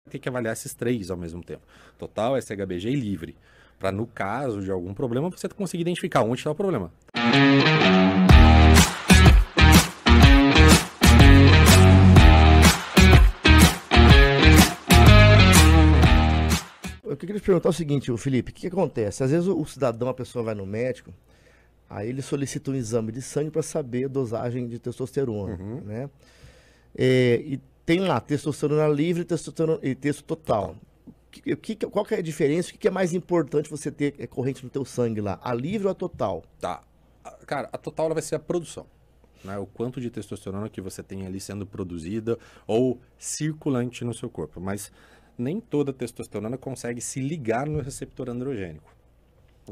ter que avaliar esses três ao mesmo tempo. Total, SHBG e livre. Para, no caso de algum problema, você conseguir identificar onde está o problema. Eu queria te perguntar o seguinte, Felipe, o que acontece? Às vezes o cidadão, a pessoa vai no médico, aí ele solicita um exame de sangue para saber a dosagem de testosterona, né? E tem lá testosterona livre e testo total. Qual que é a diferença? O que é mais importante você ter corrente no teu sangue lá? A livre ou a total? Tá. Cara, a total ela vai ser a produção. Né? O quanto de testosterona que você tem ali sendo produzida ou circulante no seu corpo. Mas nem toda testosterona consegue se ligar no receptor androgênico.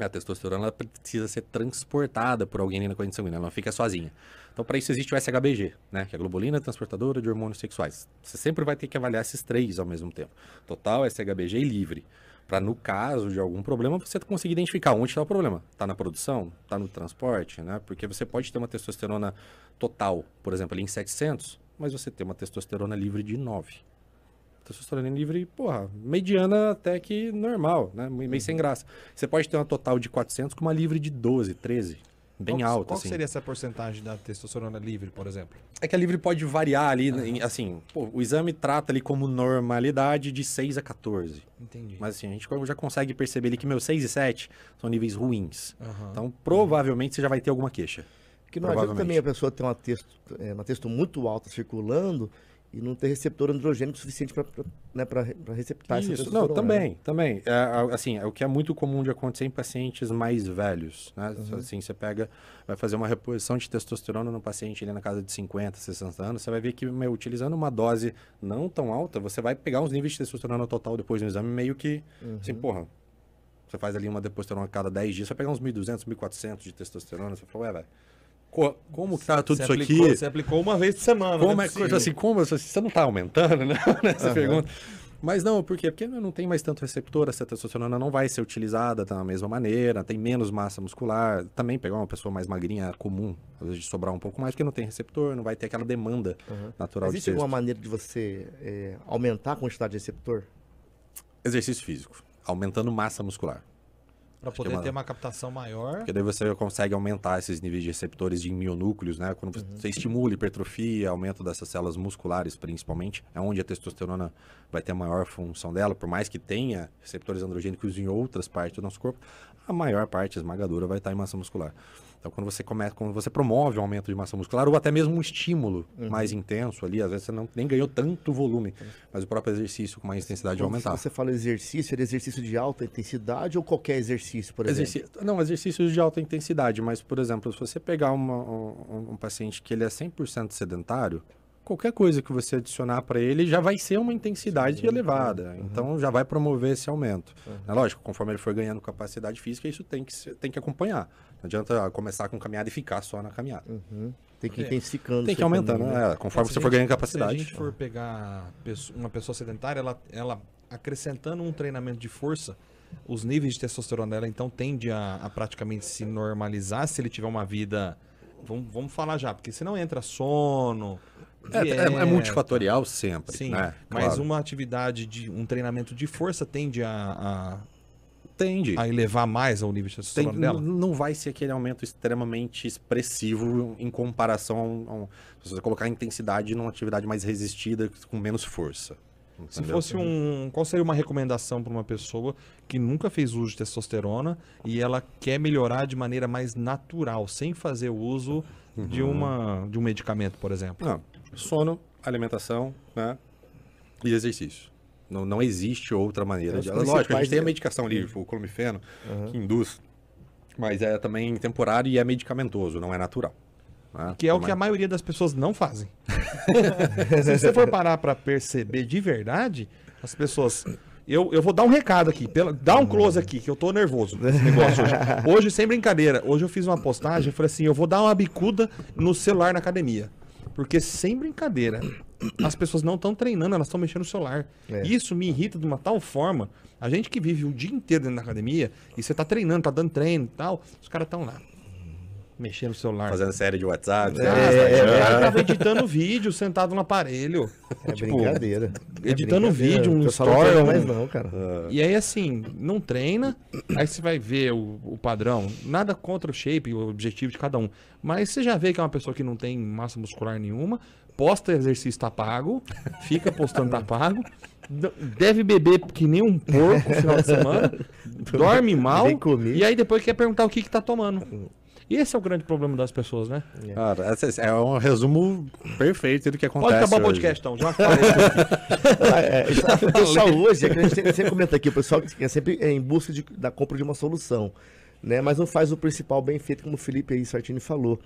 A testosterona ela precisa ser transportada por alguém na corrente sanguínea, ela não fica sozinha. Então, para isso existe o SHBG, né? Que é a globulina transportadora de hormônios sexuais. Você sempre vai ter que avaliar esses três ao mesmo tempo. Total, SHBG e livre. Para, no caso de algum problema, você conseguir identificar onde está o problema. Está na produção? Está no transporte? Né? Porque você pode ter uma testosterona total, por exemplo, ali em 700, mas você tem uma testosterona livre de 9. Testosterona livre, porra, mediana até que normal, né? Meio sem graça. Você pode ter uma total de 400 com uma livre de 12, 13. Bem alta, Qual assim. seria essa porcentagem da testosterona livre, por exemplo? É que a livre pode variar ali, assim, pô, o exame trata ali como normalidade de 6 a 14. Entendi. Mas assim, a gente já consegue perceber ali que meus 6 e 7 são níveis ruins. Então, provavelmente você já vai ter alguma queixa. Porque não adianta também a pessoa ter uma testo muito alta circulando e não ter receptor androgênico suficiente para receptar essa testosterona. Não, também. Assim, é o que é muito comum de acontecer em pacientes mais velhos, né? Assim, você vai fazer uma reposição de testosterona no paciente ali na casa de 50, 60 anos, você vai ver que, utilizando uma dose não tão alta, você vai pegar uns níveis de testosterona total depois do exame, meio que, assim, porra, você faz ali uma testosterona a cada 10 dias, você vai pegar uns 1.200, 1.400 de testosterona, você fala, velho, como que tá tudo isso aqui? Você aplicou uma vez por semana. Como você não tá aumentando, né? Essa pergunta. Mas não, por quê? Porque não tem mais tanto receptor, essa testosterona não vai ser utilizada da mesma maneira, tem menos massa muscular. Também pegar uma pessoa mais magrinha é comum, às vezes de sobrar um pouco mais, porque não tem receptor, não vai ter aquela demanda natural de Existe alguma maneira de você aumentar a quantidade de receptor? Exercício físico, aumentando massa muscular. Para poder ter uma captação maior. Porque daí você consegue aumentar esses níveis de receptores de mionúcleos, né? Quando você estimula hipertrofia, aumento dessas células musculares, principalmente, é onde a testosterona vai ter a maior função dela. Por mais que tenha receptores androgênicos em outras partes do nosso corpo, a maior parte esmagadora vai estar em massa muscular. Então, quando você promove um aumento de massa muscular ou até mesmo um estímulo mais intenso ali, às vezes você nem ganhou tanto volume, mas o próprio exercício com mais intensidade vai aumentar. Você fala exercício, era exercício de alta intensidade ou qualquer exercício, por exemplo? Não, exercícios de alta intensidade, mas, por exemplo, se você pegar um paciente que ele é 100% sedentário, qualquer coisa que você adicionar para ele já vai ser uma intensidade elevada. Então, já vai promover esse aumento. É lógico, conforme ele for ganhando capacidade física, isso tem que acompanhar. Não adianta começar com caminhada e ficar só na caminhada. Tem que ir intensificando. Tem que ir aumentando, né? Conforme você for ganhando capacidade. Se a gente for pegar uma pessoa sedentária, ela acrescentando um treinamento de força, os níveis de testosterona dela, então, tende a praticamente se normalizar se ele tiver uma vida... Vamos falar já, porque senão entra sono... É multifatorial sempre, sim, né? Mas claro. uma atividade, um treinamento de força tende a a elevar mais o nível de testosterona dela? Não vai ser aquele aumento extremamente expressivo em comparação se você colocar a intensidade numa atividade mais resistida, com menos força. Entendeu? Se fosse qual seria uma recomendação para uma pessoa que nunca fez uso de testosterona e ela quer melhorar de maneira mais natural, sem fazer o uso de um medicamento, por exemplo? Não, sono, alimentação, né, e exercício. Não existe outra maneira. Lógico, a gente tem a medicação ali, o clomifeno, que induz, mas é também temporário e é medicamentoso, não é natural. Né? Que é o que a maioria das pessoas não fazem. Se você for parar para perceber de verdade, as pessoas... Eu vou dar um recado aqui, dá um close aqui, que eu tô nervoso nesse negócio hoje. Hoje, sem brincadeira, hoje eu fiz uma postagem, falei assim, eu vou dar uma bicuda no celular na academia. Porque, sem brincadeira, as pessoas não estão treinando, elas estão mexendo no celular. Isso me irrita de uma tal forma. A gente que vive o dia inteiro dentro da academia, e você tá treinando, tá dando treino e tal, os caras estão lá. Mexendo no celular. Fazendo série de WhatsApp. O cara tava editando vídeo sentado no aparelho. É brincadeira. Editando vídeo, um pessoal story. não treina mais não, cara. E aí, assim, não treina, aí você vai ver o padrão. Nada contra o shape, o objetivo de cada um. Mas você já vê que é uma pessoa que não tem massa muscular nenhuma, posta exercício tá pago, fica postando tá pago, deve beber que nem um porco no final de semana, dorme mal, Nem comer. e aí depois quer perguntar o que tá tomando. E esse é o grande problema das pessoas, né? Cara, é um resumo perfeito do que acontece. Pode acabar o hoje. podcast, então. Já falei isso aqui. O pessoal hoje, é que a gente sempre comenta aqui, o pessoal que é sempre em busca da compra de uma solução, né? Mas não faz o principal bem feito, como o Felipe aí certinho falou.